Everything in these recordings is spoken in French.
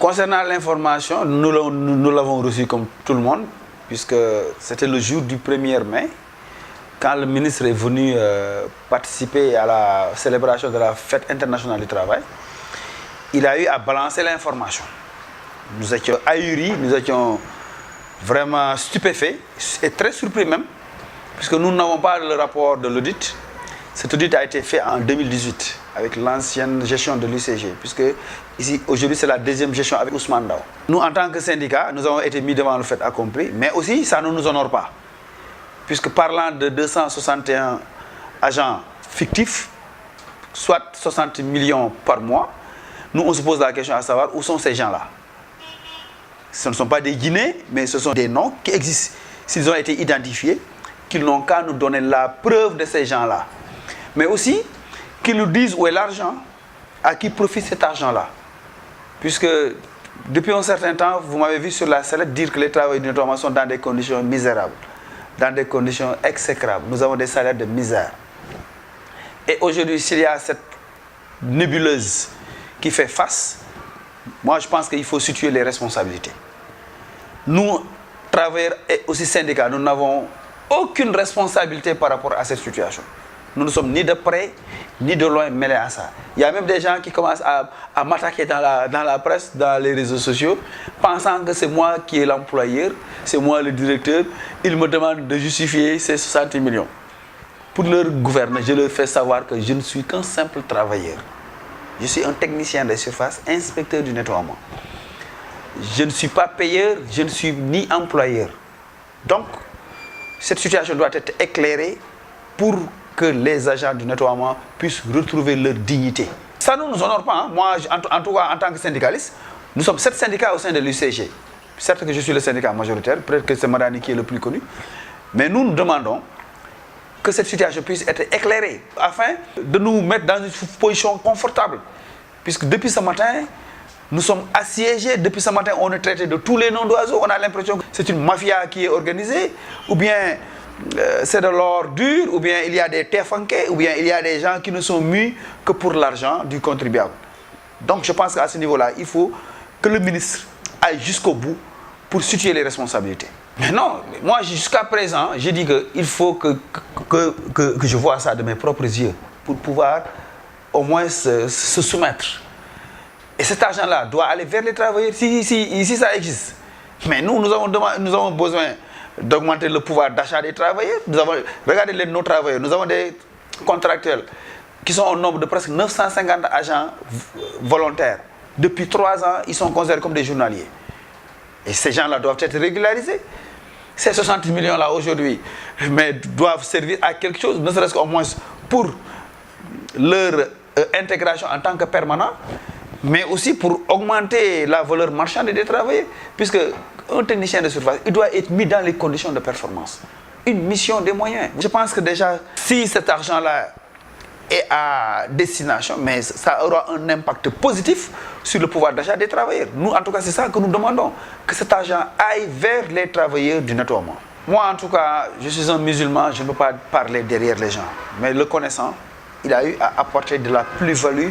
Concernant l'information, nous l'avons reçue comme tout le monde, puisque c'était le jour du 1er mai, quand le ministre est venu participer à la célébration de la fête internationale du travail. Il a eu à balancer l'information. Nous étions ahuris, nous étions vraiment stupéfaits et très surpris même, puisque nous n'avons pas le rapport de l'audit. Cet audit a été fait en 2018 avec l'ancienne gestion de l'UCG, puisque ici aujourd'hui c'est la deuxième gestion avec Ousmane Dao. Nous en tant que syndicat, nous avons été mis devant le fait accompli, mais aussi ça ne nous honore pas, puisque parlant de 261 agents fictifs, soit 60 millions par mois, nous on se pose la question à savoir où sont ces gens-là. Ce ne sont pas des Guinéens, mais ce sont des noms qui existent. S'ils ont été identifiés, qu'ils n'ont qu'à nous donner la preuve de ces gens-là. Mais aussi, qu'ils nous disent où est l'argent, à qui profite cet argent-là. Puisque, depuis un certain temps, vous m'avez vu sur la sellette dire que les travailleurs du nettoiement sont dans des conditions misérables, dans des conditions exécrables. Nous avons des salaires de misère. Et aujourd'hui, s'il y a cette nébuleuse qui fait face, moi je pense qu'il faut situer les responsabilités. Nous, travailleurs et aussi syndicats, nous n'avons aucune responsabilité par rapport à cette situation. Nous ne sommes ni de près, ni de loin mêlés à ça. Il y a même des gens qui commencent à m'attaquer dans la presse, dans les réseaux sociaux, pensant que c'est moi qui est l'employeur, c'est moi le directeur. Ils me demandent de justifier ces 60 millions. Pour leur gouvernement, je leur fais savoir que je ne suis qu'un simple travailleur. Je suis un technicien de surface, inspecteur du nettoiement. Je ne suis pas payeur, je ne suis ni employeur. Donc, cette situation doit être éclairée pour que les agents du nettoiement puissent retrouver leur dignité. Ça ne nous honore pas. Hein. Moi, en tout cas, en tant que syndicaliste, nous sommes 7 syndicats au sein de l'UCG. Certes que je suis le syndicat majoritaire, peut-être que c'est Madani qui est le plus connu, mais nous demandons que cette situation puisse être éclairée afin de nous mettre dans une position confortable. Puisque depuis ce matin, nous sommes assiégés. Depuis ce matin, on est traité de tous les noms d'oiseaux. On a l'impression que c'est une mafia qui est organisée, ou bien c'est de l'or dur, ou bien il y a des téfanqués, ou bien il y a des gens qui ne sont mus que pour l'argent du contribuable. Donc je pense qu'à ce niveau-là, il faut que le ministre aille jusqu'au bout pour situer les responsabilités. Mais non, moi jusqu'à présent, je dis qu'il faut que je vois ça de mes propres yeux pour pouvoir au moins se soumettre. Et cet argent-là doit aller vers les travailleurs si ça existe. Mais nous avons besoin d'augmenter le pouvoir d'achat des travailleurs. Regardez nos travailleurs, nous avons des contractuels qui sont au nombre de presque 950 agents volontaires. Depuis 3 ans, ils sont considérés comme des journaliers. Et ces gens-là doivent être régularisés. Ces 60 millions-là aujourd'hui, mais doivent servir à quelque chose, ne serait-ce qu'au moins pour leur intégration en tant que permanent, mais aussi pour augmenter la valeur marchande des travailleurs. Puisque un technicien de surface, il doit être mis dans les conditions de performance. Une mission des moyens. Je pense que déjà, si cet argent-là est à destination, mais ça aura un impact positif sur le pouvoir d'achat des travailleurs. Nous, en tout cas, c'est ça que nous demandons, que cet argent aille vers les travailleurs du nettoiement. Moi, en tout cas, je suis un musulman, je ne peux pas parler derrière les gens. Mais le connaissant, il a eu à apporter de la plus-value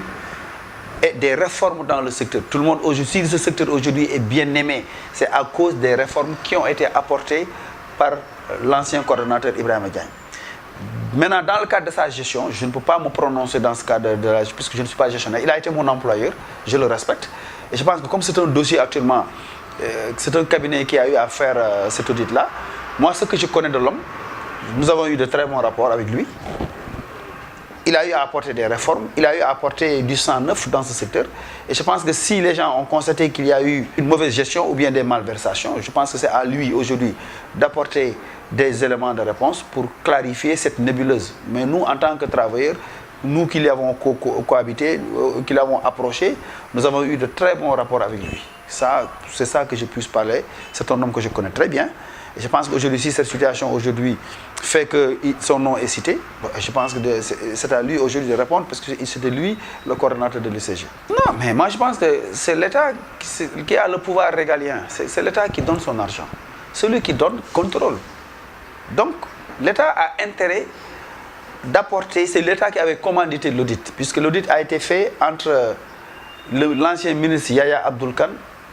et des réformes dans le secteur. Tout le monde aujourd'hui, si ce secteur aujourd'hui est bien aimé, c'est à cause des réformes qui ont été apportées par l'ancien coordonnateur Ibrahima Diagne. Maintenant, dans le cadre de sa gestion, je ne peux pas me prononcer dans ce cadre puisque je ne suis pas gestionnaire. Il a été mon employeur, je le respecte. Et je pense que comme c'est un dossier actuellement, c'est un cabinet qui a eu à faire cet audit-là. Moi, ce que je connais de l'homme, nous avons eu de très bons rapports avec lui. Il a eu à apporter des réformes, il a eu à apporter du sang neuf dans ce secteur. Et je pense que si les gens ont constaté qu'il y a eu une mauvaise gestion ou bien des malversations, je pense que c'est à lui aujourd'hui d'apporter des éléments de réponse pour clarifier cette nébuleuse. Mais nous, en tant que travailleurs, nous qui l'avons cohabité, qui l'avons approché, nous avons eu de très bons rapports avec lui. C'est ça que je puisse parler. C'est un homme que je connais très bien. Et je pense qu'aujourd'hui, si cette situation aujourd'hui fait que son nom est cité, je pense que c'est à lui aujourd'hui de répondre parce que c'était lui le coordonnateur de l'UCG. Non, mais moi je pense que c'est l'État qui a le pouvoir régalien. C'est l'État qui donne son argent. Celui qui donne contrôle. Donc, l'État a intérêt d'apporter, c'est l'État qui avait commandité l'audit, puisque l'audit a été fait entre l'ancien ministre Yaya Abdoul Khan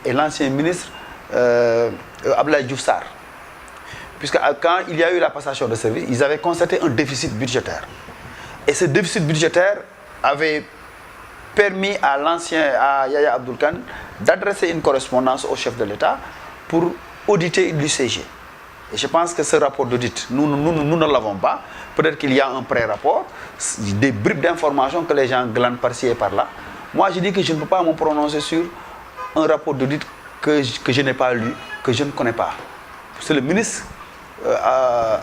et l'ancien ministre Abdoulaye Diouf Sarr. Puisque quand il y a eu la passation de service, ils avaient constaté un déficit budgétaire. Et ce déficit budgétaire avait permis à Yaya Abdoul Kane d'adresser une correspondance au chef de l'État pour auditer l'UCG. Et je pense que ce rapport d'audit, nous ne l'avons pas. Peut-être qu'il y a un pré-rapport, des bribes d'informations que les gens glandent par-ci et par-là. Moi, je dis que je ne peux pas me prononcer sur un rapport d'audit que je n'ai pas lu, que je ne connais pas. C'est le ministre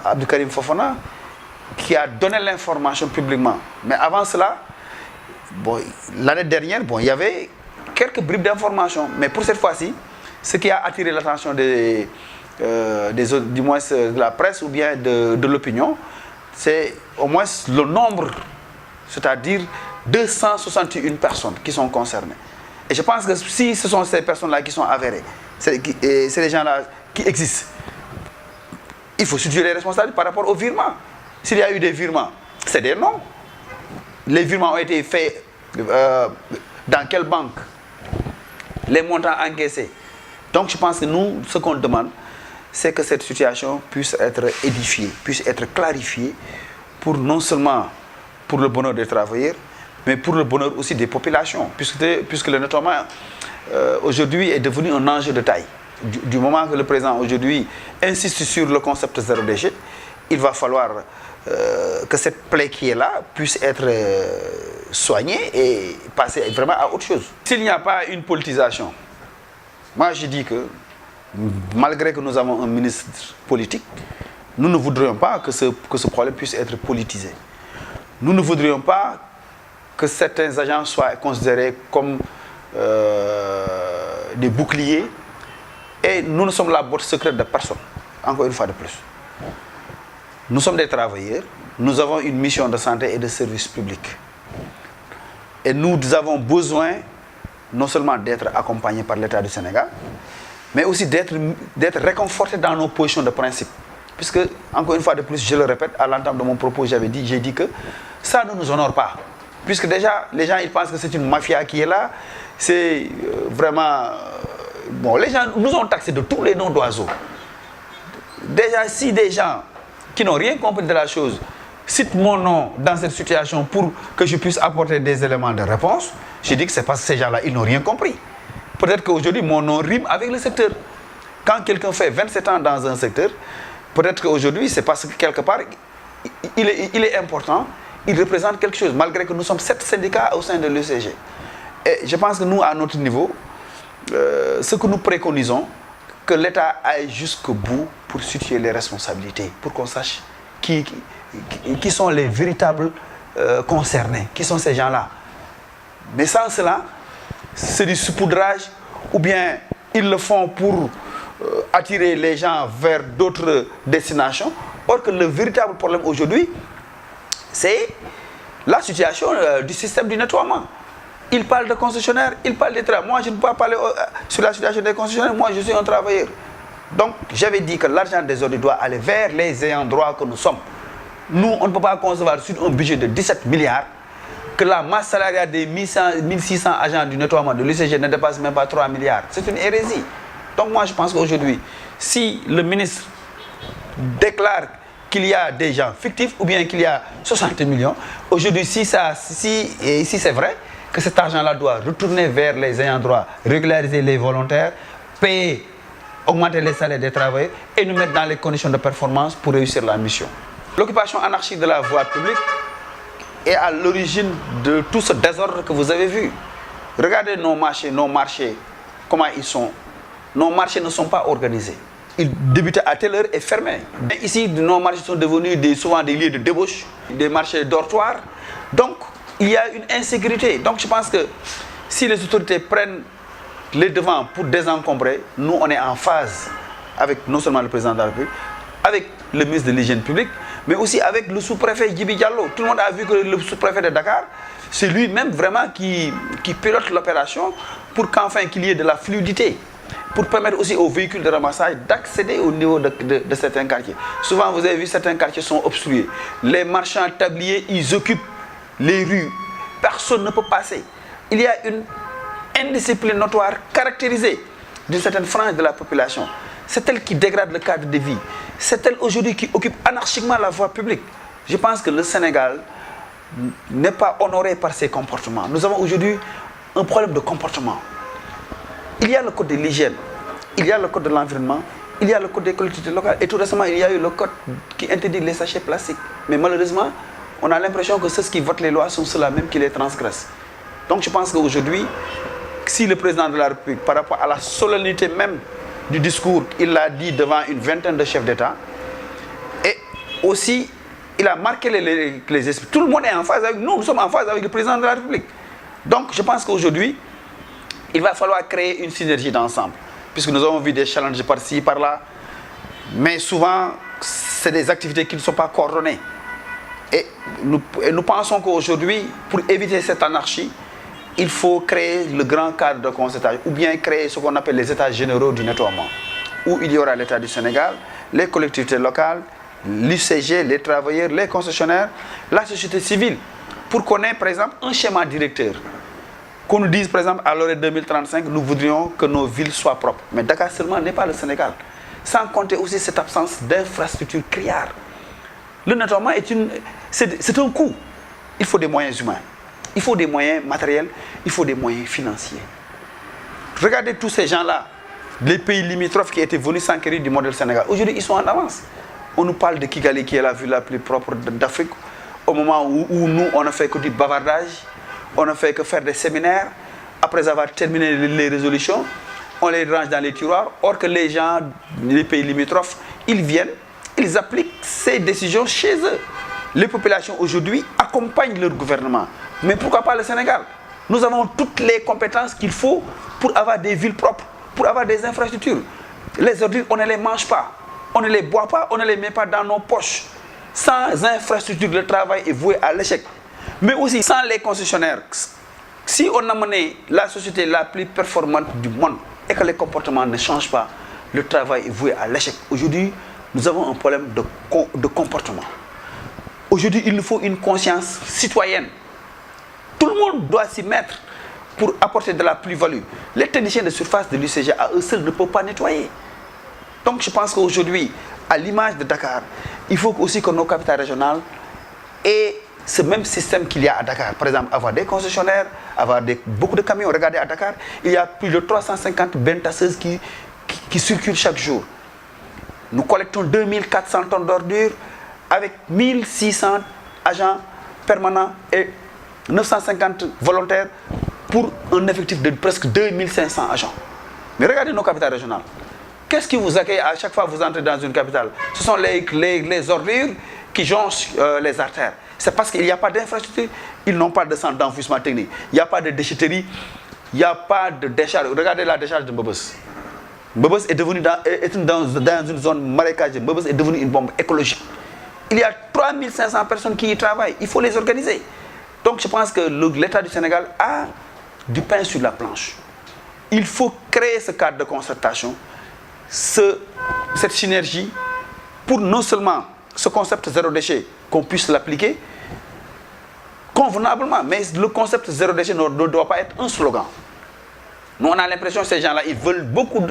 Abdou Karim Fofana qui a donné l'information publiquement. Mais avant cela, bon, l'année dernière, bon, il y avait quelques bribes d'informations. Mais pour cette fois-ci, ce qui a attiré l'attention du moins de la presse ou bien de l'opinion, c'est au moins le nombre, c'est-à-dire 261 personnes qui sont concernées. Et je pense que si ce sont ces personnes-là qui sont avérées, c'est les gens-là qui existent, il faut situer les responsabilités par rapport aux virements. S'il y a eu des virements, c'est des noms. Les virements ont été faits dans quelle banque? Les montants encaissés. Donc je pense que nous, ce qu'on demande, c'est que cette situation puisse être édifiée, puisse être clarifiée, pour non seulement pour le bonheur des travailleurs, mais pour le bonheur aussi des populations, puisque le nettoiement aujourd'hui est devenu un enjeu de taille. Du moment que le président aujourd'hui insiste sur le concept zéro déchet, il va falloir que cette plaie qui est là puisse être soignée et passer vraiment à autre chose. S'il n'y a pas une politisation, moi je dis que malgré que nous avons un ministre politique, nous ne voudrions pas que ce problème puisse être politisé. Nous ne voudrions pas que certains agents soient considérés comme des boucliers. Et nous ne sommes la botte secrète de personne, encore une fois de plus. Nous sommes des travailleurs, nous avons une mission de santé et de service public. Et nous avons besoin non seulement d'être accompagnés par l'État du Sénégal, mais aussi d'être réconfortés dans nos positions de principe. Puisque, encore une fois de plus, je le répète, à l'entame de mon propos, j'ai dit que ça ne nous honore pas. Puisque déjà, les gens ils pensent que c'est une mafia qui est là, c'est vraiment... Bon, les gens nous ont taxés de tous les noms d'oiseaux. Déjà, si des gens qui n'ont rien compris de la chose citent mon nom dans cette situation pour que je puisse apporter des éléments de réponse, je dis que c'est parce que ces gens-là, ils n'ont rien compris. Peut-être qu'aujourd'hui, mon nom rime avec le secteur. Quand quelqu'un fait 27 ans dans un secteur, peut-être qu'aujourd'hui, c'est parce que quelque part, il est important, il représente quelque chose, malgré que nous sommes 7 syndicats au sein de l'UCG. Et je pense que nous, à notre niveau, ce que nous préconisons, que l'État aille jusqu'au bout pour situer les responsabilités, pour qu'on sache qui sont les véritables concernés, qui sont ces gens-là. Mais sans cela, c'est du saupoudrage, ou bien ils le font pour attirer les gens vers d'autres destinations. Or que le véritable problème aujourd'hui, c'est la situation du système du nettoiement. Il parle de concessionnaires, il parle des travailleurs. Moi, je ne peux pas parler sur la situation des concessionnaires. Moi, je suis un travailleur. Donc, j'avais dit que l'argent des ordures doit aller vers les ayants droit que nous sommes. Nous, on ne peut pas concevoir sur un budget de 17 milliards que la masse salariale des 1600 agents du nettoiement de l'UCG ne dépasse même pas 3 milliards. C'est une hérésie. Donc, moi, je pense qu'aujourd'hui, si le ministre déclare qu'il y a des gens fictifs ou bien qu'il y a 60 millions, aujourd'hui, si c'est vrai, que cet argent-là doit retourner vers les ayants droit, régulariser les volontaires, payer, augmenter les salaires des travailleurs et nous mettre dans les conditions de performance pour réussir la mission. L'occupation anarchique de la voie publique est à l'origine de tout ce désordre que vous avez vu. Regardez nos marchés, comment ils sont. Nos marchés ne sont pas organisés. Ils débutent à telle heure et ferment. Et ici, nos marchés sont devenus souvent des lieux de débauche, des marchés dortoirs. Donc, il y a une insécurité. Donc je pense que si les autorités prennent les devants pour désencombrer, nous on est en phase avec non seulement le président de la République, avec le ministre de l'Hygiène publique, mais aussi avec le sous-préfet Djibi Diallo. Tout le monde a vu que le sous-préfet de Dakar, c'est lui-même vraiment qui pilote l'opération pour qu'enfin qu'il y ait de la fluidité, pour permettre aussi aux véhicules de ramassage d'accéder au niveau de certains quartiers. Souvent vous avez vu, certains quartiers sont obstrués. Les marchands tabliers, ils occupent les rues, personne ne peut passer. Il y a une indiscipline notoire caractérisée. d'une certaine frange de la population. C'est elle qui dégrade le cadre de vie. C'est elle aujourd'hui qui occupe anarchiquement la voie publique. Je pense que le Sénégal n'est pas honoré par ses comportements. Nous avons aujourd'hui un problème de comportement. Il y a le code de l'hygiène, il y a le code de l'environnement, il y a le code des collectivités locales. Et tout récemment, il y a eu le code qui interdit les sachets plastiques. Mais malheureusement, on a l'impression que ceux qui votent les lois sont ceux-là même qui les transgressent. Donc je pense qu'aujourd'hui, si le président de la République, par rapport à la solennité même du discours, il l'a dit devant une vingtaine de chefs d'État, et aussi, il a marqué les esprits. Tout le monde est en phase avec nous, nous sommes en phase avec le président de la République. Donc je pense qu'aujourd'hui, il va falloir créer une synergie d'ensemble, puisque nous avons vu des challenges par-ci, par-là, mais souvent, c'est des activités qui ne sont pas coordonnées. Et nous pensons qu'aujourd'hui, pour éviter cette anarchie, il faut créer le grand cadre de concertation, ou bien créer ce qu'on appelle les états généraux du nettoiement, où il y aura l'État du Sénégal, les collectivités locales, l'UCG, les travailleurs, les concessionnaires, la société civile, pour qu'on ait par exemple un schéma directeur. Qu'on nous dise par exemple à l'horizon 2035, nous voudrions que nos villes soient propres. Mais Dakar seulement n'est pas le Sénégal. Sans compter aussi cette absence d'infrastructures criardes. Le nettoiement c'est un coût. Il faut des moyens humains. Il faut des moyens matériels, il faut des moyens financiers. Regardez tous ces gens-là, les pays limitrophes qui étaient venus s'enquérir du modèle Sénégal. Aujourd'hui, ils sont en avance. On nous parle de Kigali qui est la ville la plus propre d'Afrique. Au moment où nous, on ne fait que du bavardage, on ne fait que faire des séminaires. Après avoir terminé les résolutions, on les range dans les tiroirs. Or que les gens, les pays limitrophes, ils viennent, ils appliquent ces décisions chez eux. Les populations aujourd'hui accompagnent leur gouvernement. Mais pourquoi pas le Sénégal? Nous avons toutes les compétences qu'il faut pour avoir des villes propres, pour avoir des infrastructures. Les ordures, on ne les mange pas, on ne les boit pas, on ne les met pas dans nos poches. Sans infrastructure, le travail est voué à l'échec. Mais aussi sans les concessionnaires. Si on amenait la société la plus performante du monde et que les comportements ne changent pas, le travail est voué à l'échec. Aujourd'hui, nous avons un problème de comportement. Aujourd'hui, il nous faut une conscience citoyenne. Tout le monde doit s'y mettre pour apporter de la plus-value. Les techniciens de surface de l'UCG, à eux seuls, ne peuvent pas nettoyer. Donc je pense qu'aujourd'hui, à l'image de Dakar, il faut aussi que nos capitales régionales aient ce même système qu'il y a à Dakar. Par exemple, avoir des concessionnaires, avoir beaucoup de camions. Regardez à Dakar, il y a plus de 350 bennes tasseuses qui circulent chaque jour. Nous collectons 2400 tonnes d'ordures avec 1600 agents permanents et 950 volontaires pour un effectif de presque 2500 agents. Mais regardez nos capitales régionales. Qu'est-ce qui vous accueille à chaque fois que vous entrez dans une capitale? Ce sont les ordures qui jonchent les artères. C'est parce qu'il n'y a pas d'infrastructure, ils n'ont pas de centre d'enfouissement technique. Il n'y a pas de déchetterie, il n'y a pas de décharge. Regardez la décharge de Mbebes. Mbebes est devenu dans une zone marécageuse. Mbebes est devenu une bombe écologique. Il y a 3500 personnes qui y travaillent. Il faut les organiser. Donc je pense que l'État du Sénégal a du pain sur la planche. Il faut créer ce cadre de concertation, cette synergie, pour non seulement ce concept zéro déchet, qu'on puisse l'appliquer convenablement, mais le concept zéro déchet ne doit pas être un slogan. Nous, on a l'impression que ces gens-là, ils veulent beaucoup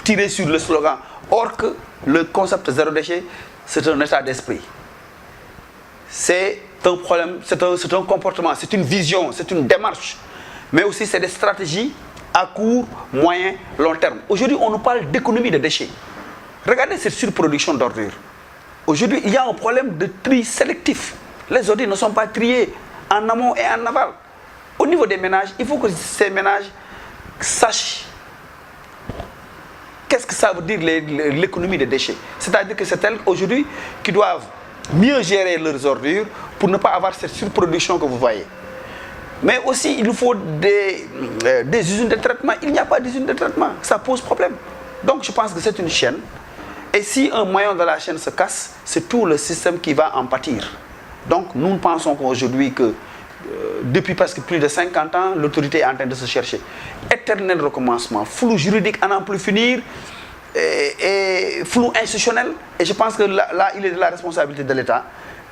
tirer sur le slogan, or que le concept zéro déchet, c'est un état d'esprit. C'est un problème, c'est un comportement, c'est une vision, c'est une démarche, mais aussi c'est des stratégies à court, moyen, long terme. Aujourd'hui, on nous parle d'économie de déchets. Regardez cette surproduction d'ordures. Aujourd'hui, il y a un problème de tri sélectif. Les ordures ne sont pas triées en amont et en aval. Au niveau des ménages, il faut que ces ménages sachent qu'est-ce que ça veut dire l'économie des déchets. C'est-à-dire que c'est elles aujourd'hui qui doivent mieux gérer leurs ordures pour ne pas avoir cette surproduction que vous voyez. Mais aussi, il nous faut des usines de traitement. Il n'y a pas d'usine de traitement. Ça pose problème. Donc, je pense que c'est une chaîne. Et si un maillon de la chaîne se casse, c'est tout le système qui va en pâtir. Donc, nous pensons qu'aujourd'hui, que depuis presque plus de 50 ans, l'autorité est en train de se chercher. Éternel recommencement, flou juridique à n'en plus finir, et flou institutionnel. Et je pense que là, il est de la responsabilité de l'État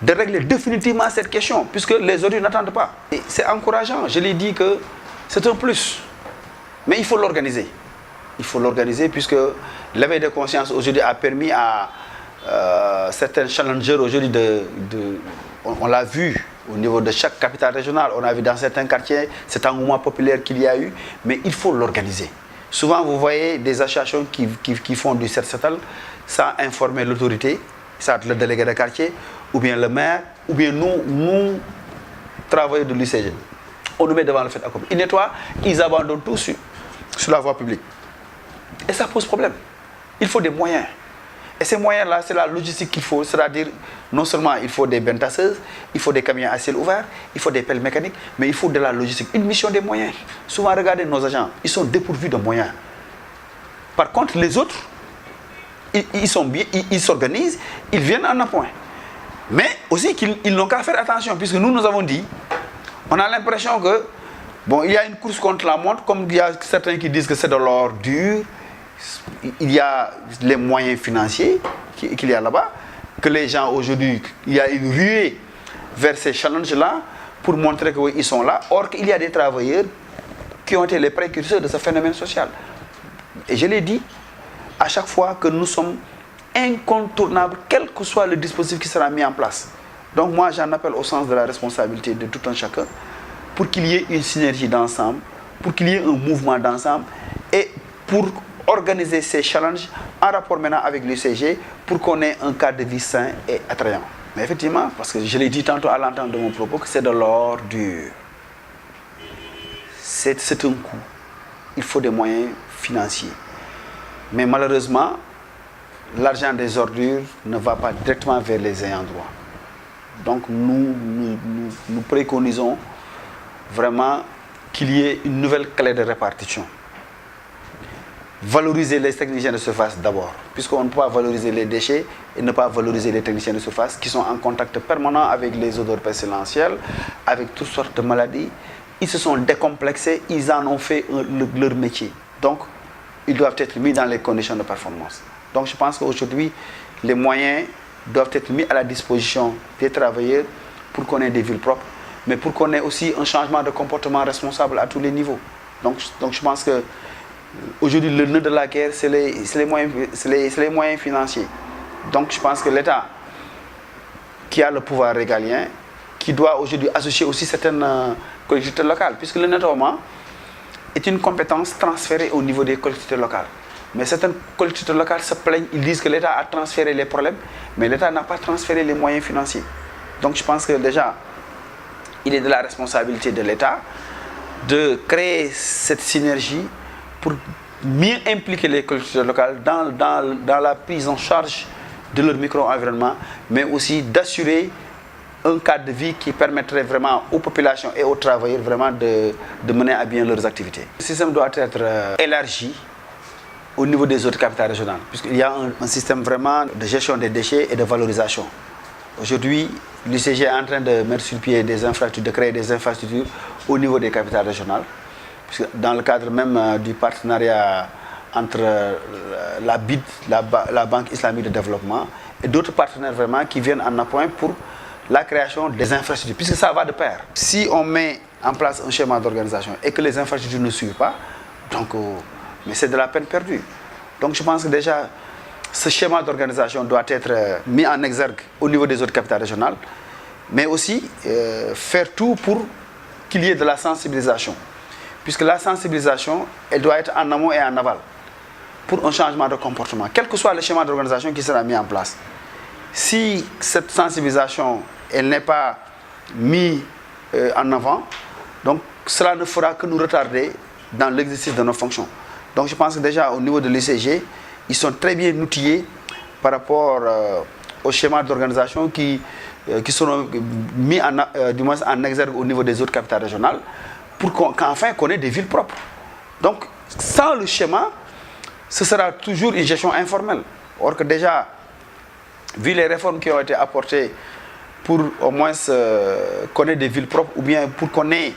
de régler définitivement cette question, puisque les ordures n'attendent pas. C'est encourageant, je l'ai dit que c'est un plus, mais il faut l'organiser. il faut l'organiser, puisque l'éveil de conscience aujourd'hui a permis à certains challengers aujourd'hui on l'a vu au niveau de chaque capitale régionale, on a vu dans certains quartiers cet engouement populaire qu'il y a eu, mais il faut l'organiser. Souvent, vous voyez des associations qui font du set-setal sans informer l'autorité, ça le délégué de quartier, ou bien le maire, ou bien nous travailleurs de l'UCG. On nous met devant le fait accompli. Ils nettoient, ils abandonnent tout sur la voie publique. Et ça pose problème. Il faut des moyens. Et ces moyens-là, c'est la logistique qu'il faut. C'est-à-dire, non seulement il faut des bennes tasseuses, il faut des camions à ciel ouvert, il faut des pelles mécaniques, mais il faut de la logistique. Une mission des moyens. Souvent, regardez nos agents, ils sont dépourvus de moyens. Par contre, les autres, ils s'organisent, ils viennent en appoint. Mais aussi qu'ils n'ont qu'à faire attention, puisque nous avons dit, on a l'impression que, bon, il y a une course contre la montre, comme il y a certains qui disent que c'est de l'or dur. Il y a les moyens financiers qu'il y a là-bas, que les gens aujourd'hui, il y a une ruée vers ces challenges-là pour montrer qu'ils sont là, or qu'il y a des travailleurs qui ont été les précurseurs de ce phénomène social. Et je l'ai dit, à chaque fois que nous sommes incontournables, quel que soit le dispositif qui sera mis en place. Donc moi, j'en appelle au sens de la responsabilité de tout un chacun, pour qu'il y ait une synergie d'ensemble, pour qu'il y ait un mouvement d'ensemble, et pour organiser ces challenges en rapport maintenant avec l'UCG pour qu'on ait un cadre de vie sain et attrayant. Mais effectivement, parce que je l'ai dit tantôt à l'entente de mon propos, que c'est de l'or dur. C'est un coût. Il faut des moyens financiers. Mais malheureusement, l'argent des ordures ne va pas directement vers les ayants droit. Donc nous préconisons vraiment qu'il y ait une nouvelle clé de répartition. Valoriser les techniciens de surface d'abord, puisqu'on ne peut pas valoriser les déchets et ne pas valoriser les techniciens de surface qui sont en contact permanent avec les odeurs pestilentielles, avec toutes sortes de maladies. Ils se sont décomplexés, ils en ont fait leur métier. Donc, ils doivent être mis dans les conditions de performance. Donc, je pense qu'aujourd'hui, les moyens doivent être mis à la disposition des travailleurs pour qu'on ait des villes propres, mais pour qu'on ait aussi un changement de comportement responsable à tous les niveaux. Donc je pense que aujourd'hui, le nœud de la guerre, c'est les moyens financiers. Donc, je pense que l'État, qui a le pouvoir régalien, qui doit aujourd'hui associer aussi certaines collectivités locales, puisque le nettoiement est une compétence transférée au niveau des collectivités locales. Mais certaines collectivités locales se plaignent, ils disent que l'État a transféré les problèmes, mais l'État n'a pas transféré les moyens financiers. Donc, je pense que déjà, il est de la responsabilité de l'État de créer cette synergie pour mieux impliquer les collectivités locales dans la prise en charge de leur micro-environnement, mais aussi d'assurer un cadre de vie qui permettrait vraiment aux populations et aux travailleurs vraiment de mener à bien leurs activités. Le système doit être élargi au niveau des autres capitales régionales, puisqu'il y a un système vraiment de gestion des déchets et de valorisation. Aujourd'hui, l'UCG est en train de mettre sur pied des infrastructures, de créer des infrastructures au niveau des capitales régionales. Dans le cadre même du partenariat entre la BID, la Banque islamique de développement, et d'autres partenaires vraiment qui viennent en appoint pour la création des infrastructures, puisque ça va de pair. Si on met en place un schéma d'organisation et que les infrastructures ne suivent pas, donc, mais c'est de la peine perdue. Donc je pense que déjà, ce schéma d'organisation doit être mis en exergue au niveau des autres capitales régionales, mais aussi faire tout pour qu'il y ait de la sensibilisation. Puisque la sensibilisation, elle doit être en amont et en aval pour un changement de comportement, quel que soit le schéma d'organisation qui sera mis en place. Si cette sensibilisation, elle n'est pas mise en avant, donc cela ne fera que nous retarder dans l'exercice de nos fonctions. Donc je pense que déjà au niveau de l'UCG, ils sont très bien outillés par rapport au schéma d'organisation qui seront mis en exergue au niveau des autres capitales régionales, pour qu'enfin qu'on ait des villes propres. Donc, sans le schéma, ce sera toujours une gestion informelle. Or que déjà, vu les réformes qui ont été apportées pour au moins qu'on ait des villes propres, ou bien pour qu'on ait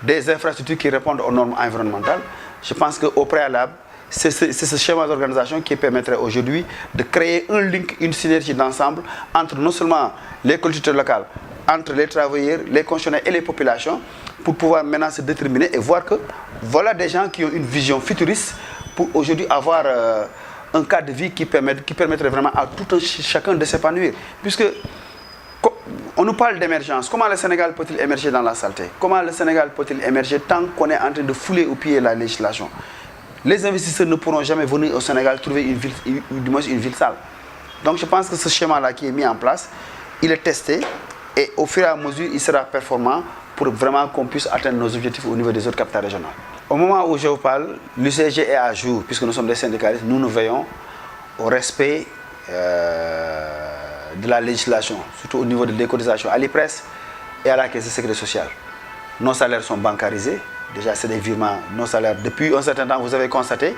des infrastructures qui répondent aux normes environnementales, je pense qu'au préalable, c'est ce schéma d'organisation qui permettrait aujourd'hui de créer un link, une synergie d'ensemble entre non seulement les collectivités locales, entre les travailleurs, les concessionnaires et les populations, pour pouvoir maintenant se déterminer et voir que voilà des gens qui ont une vision futuriste pour aujourd'hui avoir un cadre de vie qui permettrait vraiment à tout un chacun de s'épanouir. Puisque on nous parle d'émergence. Comment le Sénégal peut-il émerger dans la saleté? Comment le Sénégal peut-il émerger tant qu'on est en train de fouler au pied la législation? Les investisseurs ne pourront jamais venir au Sénégal trouver une ville sale. Donc je pense que ce schéma-là qui est mis en place, il est testé et au fur et à mesure, il sera performant pour vraiment qu'on puisse atteindre nos objectifs au niveau des autres capitales régionales. Au moment où je vous parle, l'UCG est à jour, puisque nous sommes des syndicalistes, nous veillons au respect de la législation, surtout au niveau de l'écotisation à l'IPRES et à la Caisse de sécurité sociale. Nos salaires sont bancarisés, déjà c'est des virements, nos salaires. Depuis un certain temps, vous avez constaté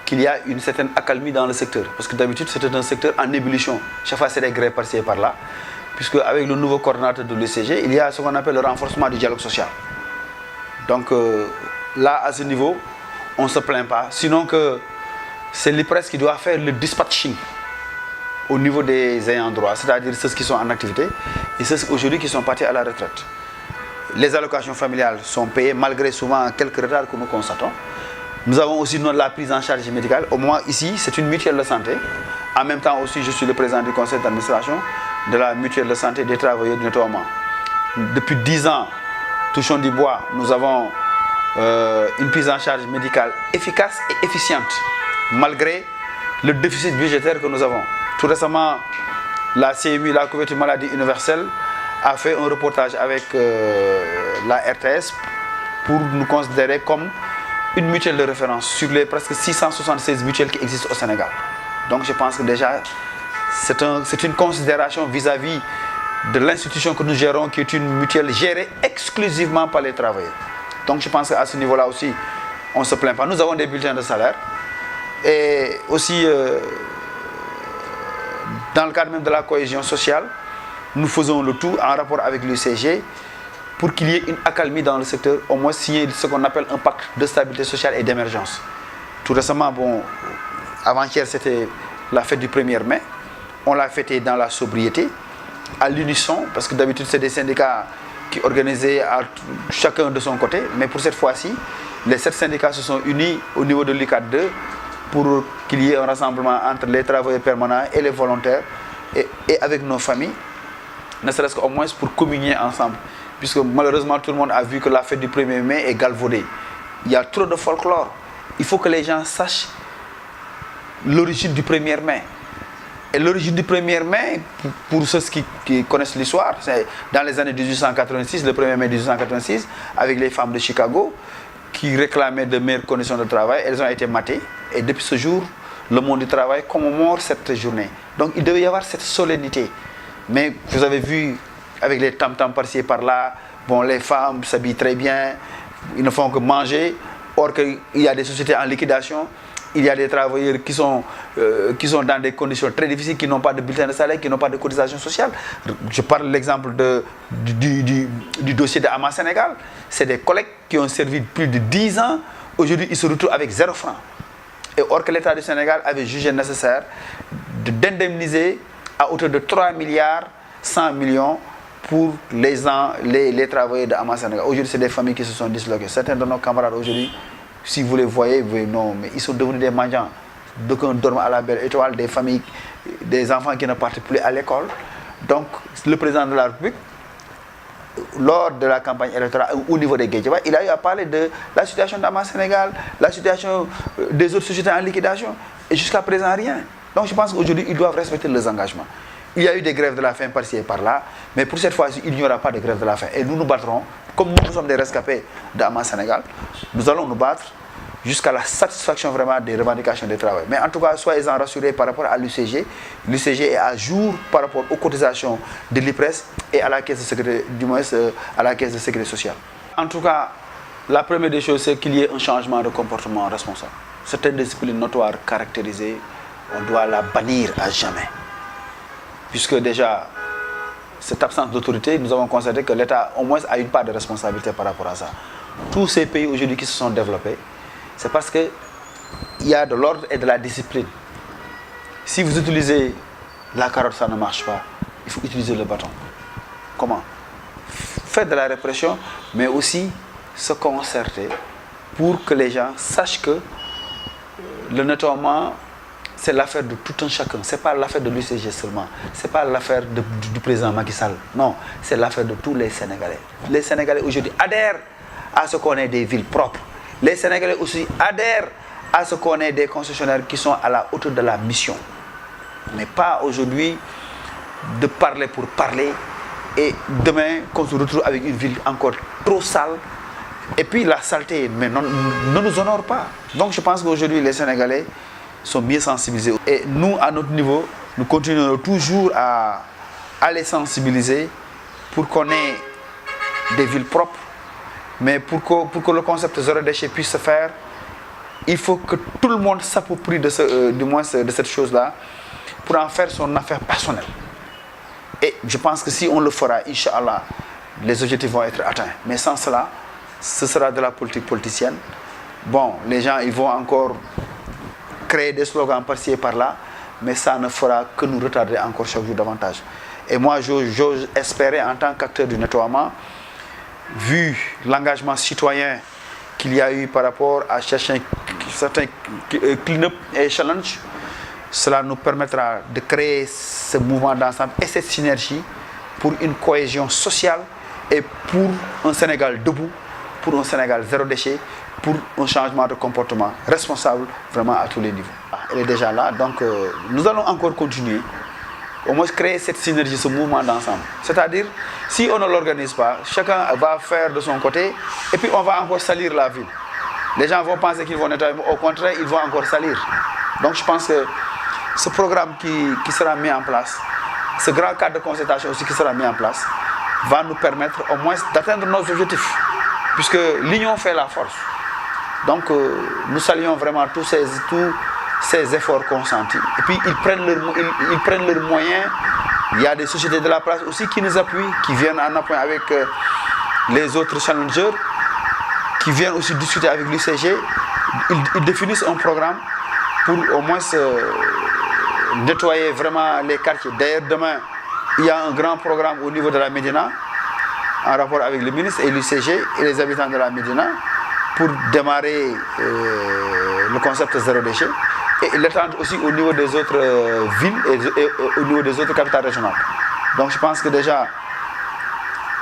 qu'il y a une certaine accalmie dans le secteur, parce que d'habitude c'était un secteur en ébullition. Chaque fois c'est des grèves par-ci et par-là, puisque avec le nouveau coordonnateur de l'UCG, il y a ce qu'on appelle le renforcement du dialogue social. Donc là, à ce niveau, on ne se plaint pas, sinon que c'est l'IPRES qui doit faire le dispatching au niveau des ayants droit, c'est-à-dire ceux qui sont en activité et ceux aujourd'hui qui sont partis à la retraite. Les allocations familiales sont payées malgré souvent quelques retards que nous constatons. Nous avons aussi la prise en charge médicale. Au moins ici, c'est une mutuelle de santé. En même temps aussi, je suis le président du conseil d'administration de la mutuelle de santé des travailleurs du nettoiement. Depuis 10 ans, touchons du bois, nous avons une prise en charge médicale efficace et efficiente, malgré le déficit budgétaire que nous avons. Tout récemment, la CMU, la couverture maladie universelle, a fait un reportage avec la RTS pour nous considérer comme une mutuelle de référence sur les presque 676 mutuelles qui existent au Sénégal. Donc je pense que déjà, c'est une considération vis-à-vis de l'institution que nous gérons, qui est une mutuelle gérée exclusivement par les travailleurs. Donc je pense qu'à ce niveau-là aussi, on ne se plaint pas. Nous avons des bulletins de salaire. Et aussi, dans le cadre même de la cohésion sociale, nous faisons le tout en rapport avec l'UCG pour qu'il y ait une accalmie dans le secteur, au moins signer ce qu'on appelle un pacte de stabilité sociale et d'émergence. Tout récemment, bon, avant-hier, c'était la fête du 1er mai. On l'a fêté dans la sobriété, à l'unisson, parce que d'habitude, c'est des syndicats qui organisaient chacun de son côté. Mais pour cette fois-ci, les 7 syndicats se sont unis au niveau de l'UCAD 2 pour qu'il y ait un rassemblement entre les travailleurs permanents et les volontaires et avec nos familles, ne serait-ce qu'au moins pour communier ensemble. Puisque malheureusement, tout le monde a vu que la fête du 1er mai est galvaudée. Il y a trop de folklore. Il faut que les gens sachent l'origine du 1er mai. Et l'origine du 1er mai, pour ceux qui connaissent l'histoire, c'est dans les années 1886, le 1er mai 1886, avec les femmes de Chicago, qui réclamaient de meilleures conditions de travail. Elles ont été matées. Et depuis ce jour, le monde du travail commémore cette journée. Donc il devait y avoir cette solennité. Mais vous avez vu, avec les tam-tams par-ci et par-là, bon, les femmes s'habillent très bien, ils ne font que manger. Or qu'il y a des sociétés en liquidation, il y a des travailleurs qui sont dans des conditions très difficiles, qui n'ont pas de bulletin de salaire, qui n'ont pas de cotisation sociale. Je parle de l'exemple du dossier de Ama Sénégal. C'est des collègues qui ont servi plus de 10 ans. Aujourd'hui, ils se retrouvent avec 0 francs. Et or que l'État du Sénégal avait jugé nécessaire d'indemniser à hauteur de 3 milliards 100 millions pour les travailleurs de Ama Sénégal. Aujourd'hui, c'est des familles qui se sont disloquées. Certains de nos camarades aujourd'hui, si vous les voyez, vous voyez non, mais ils sont devenus des mendiants. D'aucuns dorment à la belle étoile, des familles, des enfants qui ne partent plus à l'école. Donc, le président de la République, lors de la campagne électorale au niveau des Guédiawaye, il a eu à parler de la situation d'Ama Sénégal, la situation des autres sociétés en liquidation, et jusqu'à présent rien. Donc je pense qu'aujourd'hui, ils doivent respecter leurs engagements. Il y a eu des grèves de la faim par-ci et par-là, mais pour cette fois-ci, il n'y aura pas de grève de la faim. Et nous nous battrons, comme nous sommes des rescapés d'Ama Sénégal, nous allons nous battre jusqu'à la satisfaction vraiment des revendications des travailleurs. Mais en tout cas, soyez-en rassurés par rapport à l'UCG. L'UCG est à jour par rapport aux cotisations de l'IPRES et à la caisse de sécurité, du moins à la caisse de sécurité sociale. En tout cas, la première des choses, c'est qu'il y ait un changement de comportement responsable. Certaines disciplines notoires caractérisées, on doit la bannir à jamais. Puisque déjà, cette absence d'autorité, nous avons constaté que l'État au moins a une part de responsabilité par rapport à ça. Tous ces pays aujourd'hui qui se sont développés, c'est parce qu'il y a de l'ordre et de la discipline. Si vous utilisez la carotte, ça ne marche pas. Il faut utiliser le bâton. Comment? Faire de la répression, mais aussi se concerter pour que les gens sachent que le nettoiement, c'est l'affaire de tout un chacun. Ce n'est pas l'affaire de l'UCG seulement. Ce n'est pas l'affaire du président Macky Sall. Non, c'est l'affaire de tous les Sénégalais. Les Sénégalais aujourd'hui adhèrent à ce qu'on ait des villes propres. Les Sénégalais aussi adhèrent à ce qu'on ait des concessionnaires qui sont à la hauteur de la mission. Mais pas aujourd'hui de parler pour parler et demain qu'on se retrouve avec une ville encore trop sale. Et puis la saleté mais ne nous honore pas. Donc je pense qu'aujourd'hui les Sénégalais sont bien sensibilisés. Et nous, à notre niveau, nous continuerons toujours à les sensibiliser pour qu'on ait des villes propres. Mais pour que le concept zéro déchet puisse se faire, il faut que tout le monde s'approprie de cette chose-là pour en faire son affaire personnelle. Et je pense que si on le fera, Inch'Allah, les objectifs vont être atteints. Mais sans cela, ce sera de la politique politicienne. Bon, les gens ils vont encore créer des slogans par-ci et par-là, mais ça ne fera que nous retarder encore chaque jour davantage. Et moi, j'ose espérer en tant qu'acteur du nettoiement, vu l'engagement citoyen qu'il y a eu par rapport à certains clean-up et challenge, cela nous permettra de créer ce mouvement d'ensemble et cette synergie pour une cohésion sociale et pour un Sénégal debout, pour un Sénégal zéro déchet, pour un changement de comportement responsable vraiment à tous les niveaux. Elle est déjà là, donc nous allons encore continuer, au moins créer cette synergie, ce mouvement d'ensemble. C'est-à-dire, si on ne l'organise pas, chacun va faire de son côté et puis on va encore salir la ville. Les gens vont penser qu'ils vont nettoyer, au contraire, ils vont encore salir. Donc je pense que ce programme qui sera mis en place, ce grand cadre de concertation aussi qui sera mis en place, va nous permettre au moins d'atteindre nos objectifs, puisque l'union fait la force. Donc nous saluons vraiment tous ces efforts consentis. Et puis ils prennent leurs moyens. Il y a des sociétés de la place aussi qui nous appuient, qui viennent en appui avec les autres challengers, qui viennent aussi discuter avec l'UCG. Ils définissent un programme pour au moins nettoyer vraiment les quartiers. D'ailleurs, demain, il y a un grand programme au niveau de la Médina, en rapport avec le ministre et l'UCG et les habitants de la Médina, pour démarrer le concept zéro déchet et l'étendre aussi au niveau des autres villes et au niveau des autres capitales régionales. Donc je pense que déjà,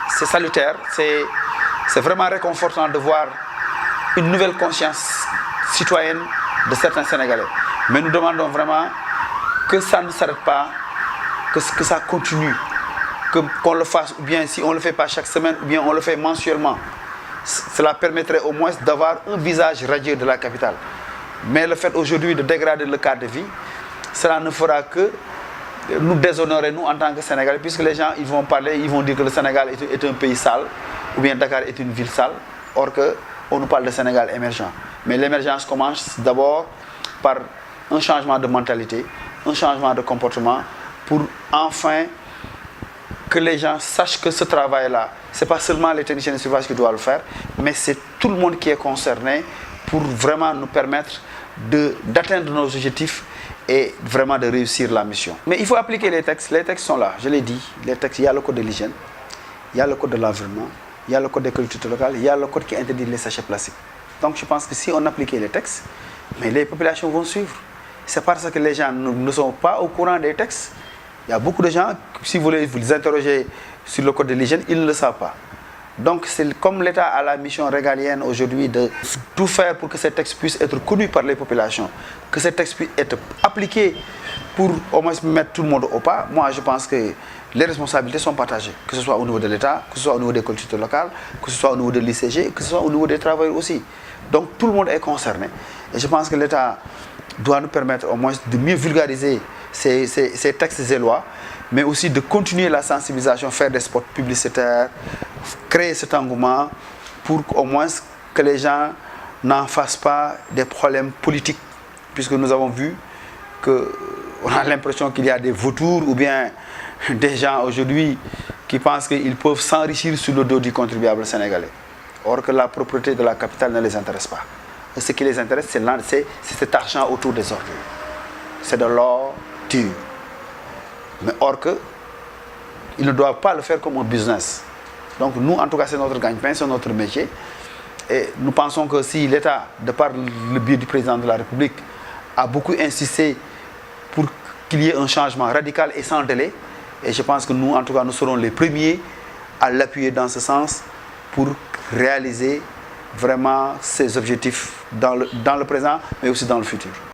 c'est salutaire, c'est vraiment réconfortant de voir une nouvelle conscience citoyenne de certains Sénégalais. Mais nous demandons vraiment que ça ne s'arrête pas, que ça continue, qu'on le fasse, ou bien si on ne le fait pas chaque semaine, ou bien on le fait mensuellement. Cela permettrait au moins d'avoir un visage radieux de la capitale. Mais le fait aujourd'hui de dégrader le cadre de vie, cela ne fera que nous déshonorer, nous, en tant que Sénégalais, puisque les gens ils vont parler, ils vont dire que le Sénégal est un pays sale, ou bien Dakar est une ville sale, or qu'on nous parle de Sénégal émergent. Mais l'émergence commence d'abord par un changement de mentalité, un changement de comportement, pour enfin que les gens sachent que ce travail-là, ce n'est pas seulement les techniciens de surface qui doivent le faire, mais c'est tout le monde qui est concerné pour vraiment nous permettre d'atteindre nos objectifs et vraiment de réussir la mission. Mais il faut appliquer les textes sont là, je l'ai dit, les textes, il y a le code de l'hygiène, il y a le code de l'environnement, il y a le code des collectivités locales, il y a le code qui interdit les sachets plastiques. Donc je pense que si on appliquait les textes, mais les populations vont suivre. C'est parce que les gens ne sont pas au courant des textes. Il y a beaucoup de gens, si vous voulez vous les interroger sur le code de l'hygiène, ils ne le savent pas. Donc c'est comme l'État a la mission régalienne aujourd'hui de tout faire pour que ces textes puissent être connus par les populations, que ces textes puissent être appliqués pour au moins mettre tout le monde au pas. Moi je pense que les responsabilités sont partagées, que ce soit au niveau de l'État, que ce soit au niveau des collectivités locales, que ce soit au niveau de l'ICG, que ce soit au niveau des travailleurs aussi. Donc tout le monde est concerné. Et je pense que l'État doit nous permettre au moins de mieux vulgariser ces textes et lois, mais aussi de continuer la sensibilisation, faire des spots publicitaires, créer cet engouement pour au moins que les gens n'en fassent pas des problèmes politiques, puisque nous avons vu qu'on a l'impression qu'il y a des vautours ou bien des gens aujourd'hui qui pensent qu'ils peuvent s'enrichir sur le dos du contribuable sénégalais, or que la propriété de la capitale ne les intéresse pas. Et ce qui les intéresse, c'est cet argent autour des ordures. C'est de l'or dur. Mais or que, ils ne doivent pas le faire comme un business. Donc nous, en tout cas, c'est notre gagne-pain, c'est notre métier. Et nous pensons que si l'État, de par le biais du président de la République, a beaucoup insisté pour qu'il y ait un changement radical et sans délai. Et je pense que nous, en tout cas, nous serons les premiers à l'appuyer dans ce sens pour réaliser vraiment ces objectifs dans le présent, mais aussi dans le futur.